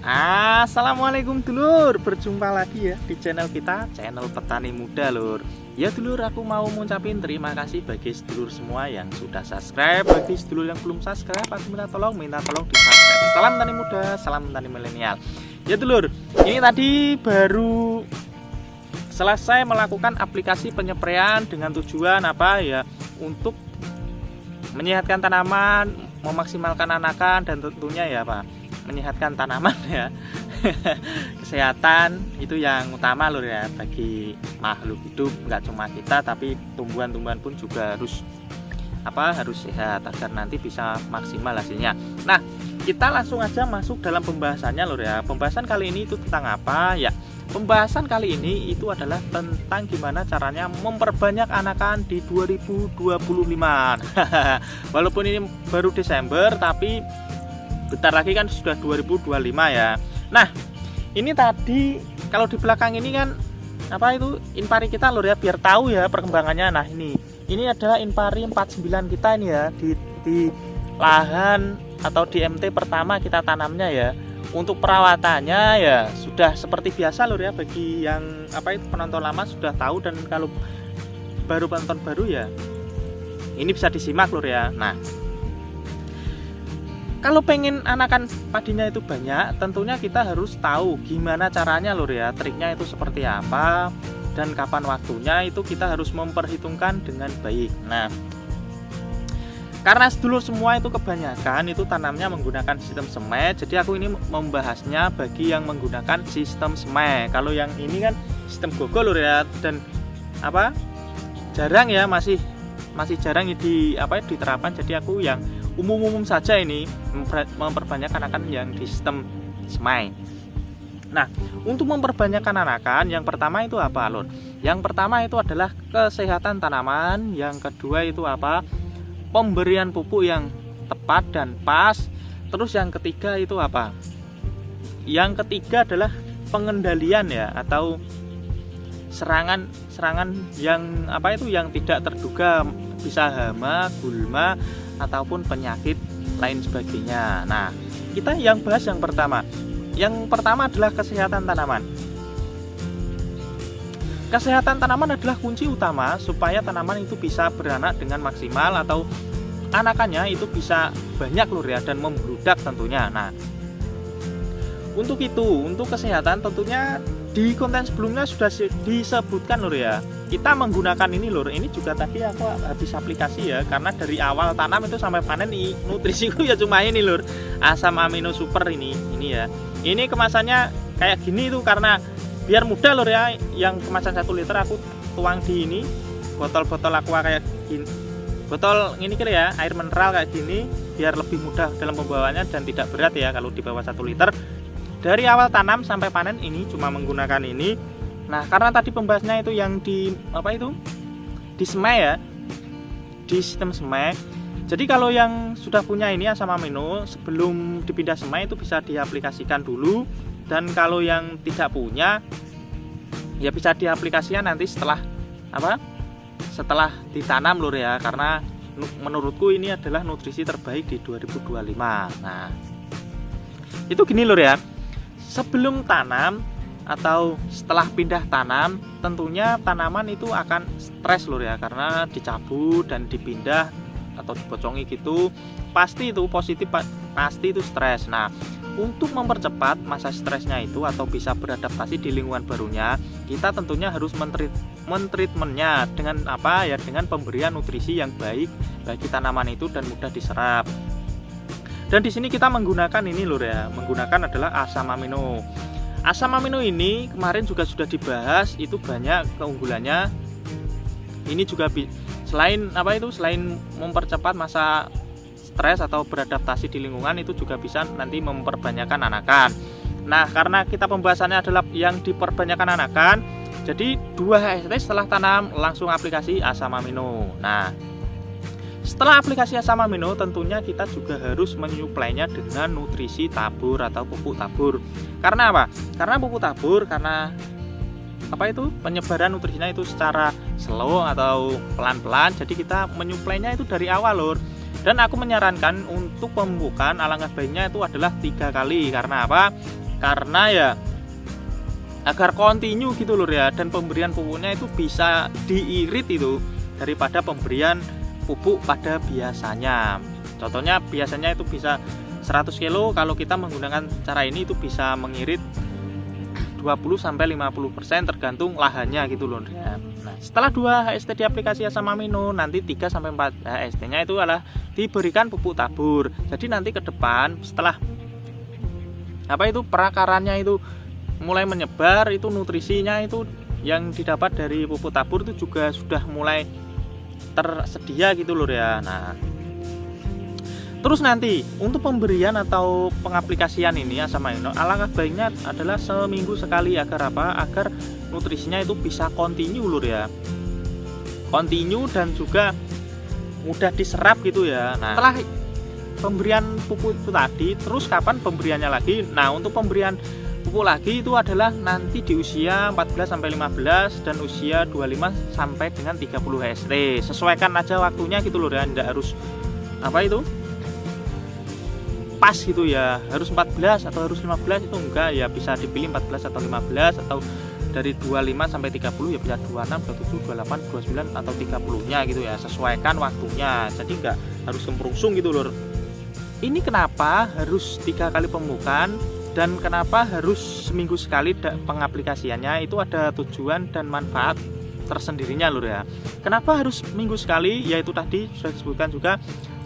Assalamualaikum dulur, berjumpa lagi ya di channel kita, channel Petani Muda lur. Ya dulur, aku mau ngucapin terima kasih bagi sedulur semua yang sudah subscribe. Bagi sedulur yang belum subscribe, aku minta tolong di subscribe. Salam Petani Muda, salam Petani Milenial. Ya dulur, ini tadi baru selesai melakukan aplikasi penyepraian dengan tujuan apa ya, untuk menyehatkan tanaman, memaksimalkan anakan, dan tentunya ya Pak, menyehatkan tanaman ya. Kesehatan itu yang utama lur ya, bagi makhluk hidup, nggak cuma kita tapi tumbuhan-tumbuhan pun juga harus sehat agar nanti bisa maksimal hasilnya. Nah, kita langsung aja masuk dalam pembahasannya lur ya. Pembahasan kali ini itu tentang apa ya? Pembahasan kali ini itu adalah tentang gimana caranya memperbanyak anakan di 2025. Walaupun ini baru Desember, tapi bentar lagi kan sudah 2025 ya. Nah, ini tadi kalau di belakang ini kan inpari kita lur ya, biar tahu ya perkembangannya. Nah, ini adalah inpari 49 kita ini ya, di lahan atau di MT pertama kita tanamnya ya. Untuk perawatannya ya sudah seperti biasa lur ya, bagi yang penonton lama sudah tahu, dan kalau baru penonton baru ya ini bisa disimak lur ya. Nah, kalau pengen anakan padinya itu banyak, tentunya kita harus tahu gimana caranya lur ya, triknya itu seperti apa, dan kapan waktunya itu kita harus memperhitungkan dengan baik. Nah, karena sedulur semua itu kebanyakan itu tanamnya menggunakan sistem semai, jadi aku ini membahasnya bagi yang menggunakan sistem semai. Kalau yang ini kan sistem gogol lur ya, dan jarang ya, masih jarang diterapkan. Jadi aku yang umum saja ini memperbanyak anakan yang di sistem semai. Nah, untuk memperbanyak anakan, yang pertama itu apa lur? Yang pertama itu adalah kesehatan tanaman. Yang kedua itu pemberian pupuk yang tepat dan pas. Terus yang ketiga itu apa? Yang ketiga adalah pengendalian ya, atau serangan yang yang tidak terduga, bisa hama, gulma, ataupun penyakit lain sebagainya. Nah, kita yang bahas yang pertama. Yang pertama adalah kesehatan tanaman. Kesehatan tanaman adalah kunci utama supaya tanaman itu bisa beranak dengan maksimal, atau anakannya itu bisa banyak lur ya, dan membludak tentunya. Nah, untuk kesehatan tentunya di konten sebelumnya sudah disebutkan lur ya. Kita menggunakan ini lur, ini juga tadi aku habis aplikasi ya, karena dari awal tanam itu sampai panen nutrisiku ya cuma ini lur, asam amino super ini ya. Ini kemasannya kayak gini tuh, karena biar mudah lur ya. Yang kemasan 1 liter aku tuang di ini botol-botol aqua kayak gini, botol ini kira ya, air mineral kayak gini, biar lebih mudah dalam pembawaannya dan tidak berat ya kalau di bawah 1 liter. Dari awal tanam sampai panen ini cuma menggunakan ini. Nah, karena tadi pembahasnya itu yang di di semai ya, di sistem semai. Jadi kalau yang sudah punya ini asam amino, sebelum dipindah semai itu bisa diaplikasikan dulu. Dan kalau yang tidak punya ya bisa diaplikasikan nanti setelah ditanam lur ya, karena menurutku ini adalah nutrisi terbaik di 2025. Nah, itu gini lur ya, sebelum tanam atau setelah pindah tanam, tentunya tanaman itu akan stres lur ya, karena dicabut dan dipindah atau dibocongi gitu, pasti itu positif, pasti itu stres. Nah, untuk mempercepat masa stresnya itu atau bisa beradaptasi di lingkungan barunya, kita tentunya harus mentreatmentnya dengan dengan pemberian nutrisi yang baik bagi tanaman itu dan mudah diserap. Dan di sini kita menggunakan ini lur ya, menggunakan adalah asam amino. Asam amino ini kemarin juga sudah dibahas, itu banyak keunggulannya. Ini juga selain mempercepat masa stres atau beradaptasi di lingkungan, itu juga bisa nanti memperbanyakkan anakan. Nah, karena kita pembahasannya adalah yang diperbanyakkan anakan, jadi 2 HST setelah tanam langsung aplikasi asam amino. Nah, setelah aplikasi asam amino, tentunya kita juga harus menyuplainya dengan nutrisi tabur atau pupuk tabur. Karena apa? Karena pupuk tabur, karena penyebaran nutrisinya itu secara slow atau pelan-pelan, jadi kita menyuplainya itu dari awal lur. Dan aku menyarankan untuk pemupukan alangkah baiknya itu adalah 3 kali. Karena apa? karena ya agar kontinu gitu lur ya, dan pemberian pupuknya itu bisa diirit itu daripada pemberian pupuk pada biasanya. Contohnya biasanya itu bisa 100 kilo, kalau kita menggunakan cara ini itu bisa mengirit 20-50% tergantung lahannya gitu loh ya. Nah, setelah 2 HST diaplikasi asam amino, nanti 3-4 HST-nya itu adalah diberikan pupuk tabur. Jadi nanti ke depan setelah perakarannya itu mulai menyebar, itu nutrisinya itu yang didapat dari pupuk tabur itu juga sudah mulai tersedia gitu loh ya. Nah, terus nanti untuk pemberian atau pengaplikasian ini asam amino, alangkah baiknya adalah seminggu sekali agar apa? Agar nutrisinya itu bisa kontinu lur ya. Kontinu dan juga mudah diserap gitu ya. Nah, setelah pemberian pupuk itu tadi, terus kapan pemberiannya lagi? Nah, untuk pemberian pupuk lagi itu adalah nanti di usia 14-15 dan usia 25 sampai dengan 30 HST. Sesuaikan aja waktunya gitu loh ya, enggak harus pas gitu ya, harus 14 atau harus 15 itu enggak ya, bisa dipilih 14 atau 15 atau dari 25 sampai 30 ya bisa 26, 27, 28, 29 atau 30-nya gitu ya, sesuaikan waktunya. Jadi enggak harus kemprungsung gitu loh. Ini kenapa harus 3 kali pemupukan dan kenapa harus seminggu sekali pengaplikasiannya, itu ada tujuan dan manfaat tersendirinya lur ya. Kenapa harus minggu sekali? Yaitu tadi sudah disebutkan juga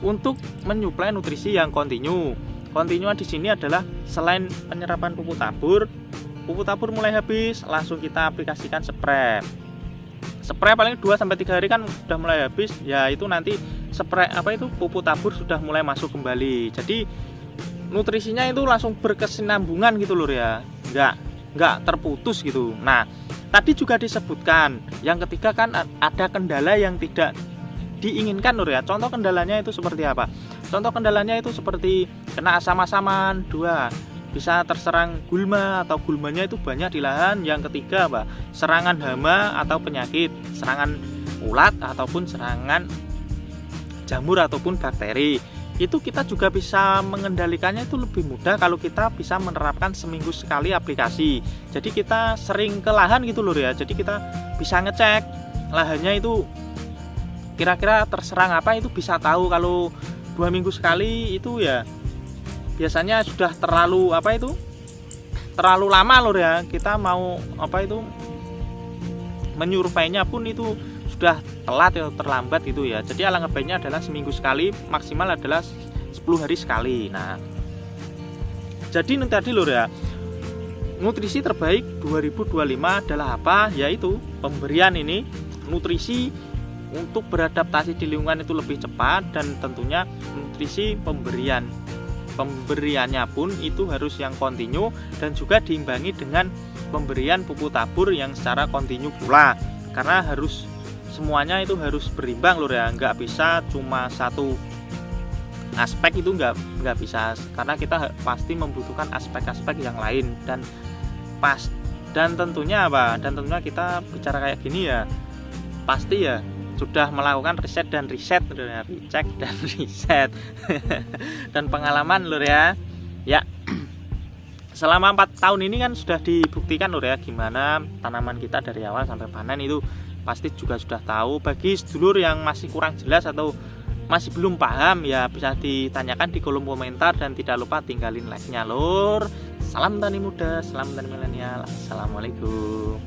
untuk menyuplai nutrisi yang kontinu. Kontinuan di sini adalah selain penyerapan pupuk tabur mulai habis, langsung kita aplikasikan spray. Spray paling 2-3 hari kan sudah mulai habis, ya itu nanti spray pupuk tabur sudah mulai masuk kembali. Jadi nutrisinya itu langsung berkesinambungan gitu lur ya, nggak terputus gitu. Nah, tadi juga disebutkan yang ketiga kan ada kendala yang tidak diinginkan lur ya. Contoh kendalanya itu seperti apa? Contoh kendalanya itu seperti kena asam-asaman, 2 bisa terserang gulma atau gulmanya itu banyak di lahan. Yang ketiga serangan hama atau penyakit, serangan ulat ataupun serangan jamur ataupun bakteri. Itu kita juga bisa mengendalikannya itu lebih mudah kalau kita bisa menerapkan seminggu sekali aplikasi. Jadi kita sering ke lahan gitu lur ya. Jadi kita bisa ngecek lahannya itu kira-kira terserang apa, itu bisa tahu. Kalau 2 minggu sekali itu ya biasanya sudah terlalu lama lur ya. Kita mau menyurveinya pun itu sudah telat atau terlambat gitu ya. Jadi alangkah baiknya adalah seminggu sekali, maksimal adalah 10 hari sekali. Nah, jadi nanti tadi lur ya, nutrisi terbaik 2025 adalah apa? Yaitu pemberian ini nutrisi untuk beradaptasi di lingkungan itu lebih cepat, dan tentunya nutrisi pemberiannya pun itu harus yang kontinu dan juga diimbangi dengan pemberian pupuk tabur yang secara kontinu pula, karena semuanya itu harus berimbang lur ya, nggak bisa cuma satu aspek, itu nggak bisa, karena kita pasti membutuhkan aspek-aspek yang lain. Dan tentunya kita bicara kayak gini ya, pasti ya sudah melakukan riset dan riset dan pengalaman lur ya. Selama 4 tahun ini kan sudah dibuktikan lur ya, gimana tanaman kita dari awal sampai panen itu pasti juga sudah tahu. Bagi sedulur yang masih kurang jelas atau masih belum paham ya, bisa ditanyakan di kolom komentar, dan tidak lupa tinggalin like-nya lur. Salam tani muda, salam tani milenial. Assalamualaikum.